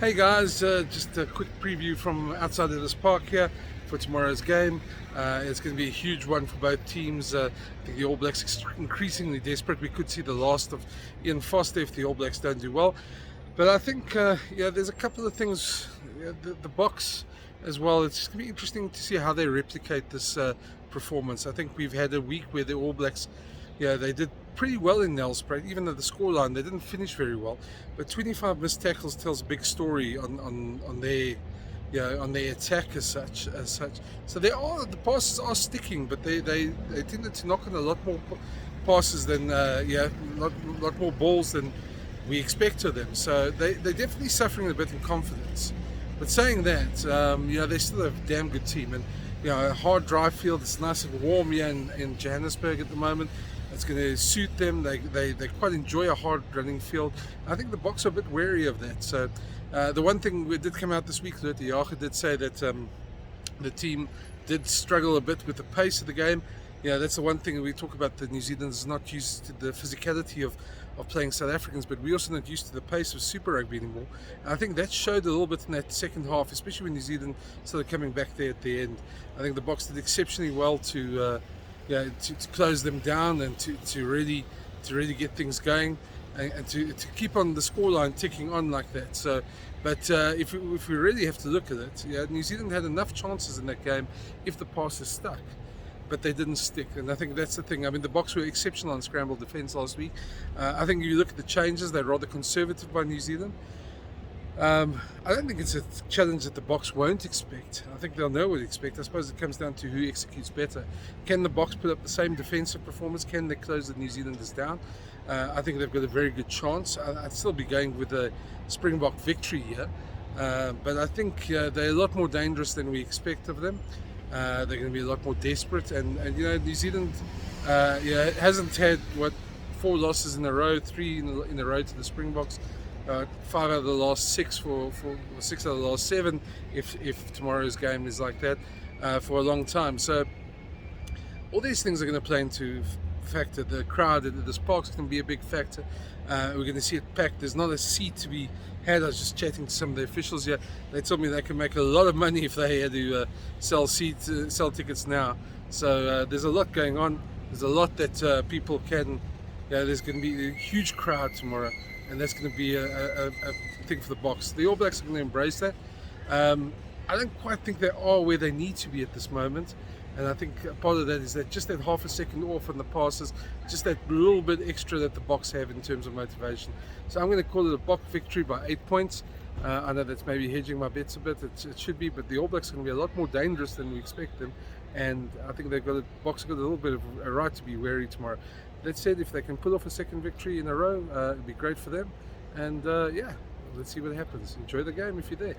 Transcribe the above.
Hey guys, just a quick preview from outside Ellis Park here for tomorrow's game. It's going to be a huge one for both teams. I think the All Blacks are increasingly desperate. We could see the last of Ian Foster if the All Blacks don't do well. But I think, there's a couple of things. The box as well. It's going to be interesting to see how they replicate this performance. I think we've had a week where the All Blacks, they did pretty well in Ellis Park, even at the scoreline. They didn't finish very well, but 25 missed tackles tells a big story on their attack as such. So the passes are sticking, but they tended to knock on a lot more passes than lot more balls than we expect of them. So they're definitely suffering a bit in confidence. But saying that, they still have a damn good team, and a hard dry field. It's nice and warm here in Johannesburg at the moment. It's going to suit them. They quite enjoy a hard running field. I think the Boks are a bit wary of that. So the one thing we did come out this week, that Yaga did say that the team did struggle a bit with the pace of the game. That's the one thing we talk about. The New Zealanders are not used to the physicality of playing South Africans, but we're also not used to the pace of Super Rugby anymore. And I think that showed a little bit in that second half, especially when New Zealand started coming back there at the end. I think the Boks did exceptionally well to close them down and to really get things going and to keep on the scoreline ticking on like that. So, but if we really have to look at it, New Zealand had enough chances in that game if the passes stuck, but they didn't stick. And I think that's the thing. I mean, the Boks were exceptional on scramble defence last week. I think if you look at the changes, they're rather conservative by New Zealand. I don't think it's a challenge that the Boks won't expect. I think they'll know what to expect. I suppose it comes down to who executes better. Can the Boks put up the same defensive performance? Can they close the New Zealanders down? I think they've got a very good chance. I'd still be going with a Springbok victory here. But I think they're a lot more dangerous than we expect of them. They're going to be a lot more desperate. And New Zealand hasn't had, 4 losses in a row, 3 in a row to the Springboks. 5 out of the last 6 or 6 out of the last 7 if tomorrow's game is like that for a long time. So all these things are going to play into factor. The crowd at this park is going to be a big factor. We're going to see it packed. There's not a seat to be had. I was just chatting to some of the officials here. They told me they can make a lot of money if they had to sell tickets now. So there's a lot going on. There's a lot that people can. There's going to be a huge crowd tomorrow. And that's going to be a thing for the Boks. The All Blacks are going to embrace that. I don't quite think they are where they need to be at this moment. And I think part of that is that just that half a second off on the passes, just that little bit extra that the Boks have in terms of motivation. So I'm going to call it a Boks victory by 8 points. I know that's maybe hedging my bets a bit. It should be, but the All Blacks are going to be a lot more dangerous than we expect them. And I think Boks have got a little bit of a right to be wary tomorrow. That said, if they can pull off a second victory in a row, it'd be great for them. And let's see what happens. Enjoy the game if you're there.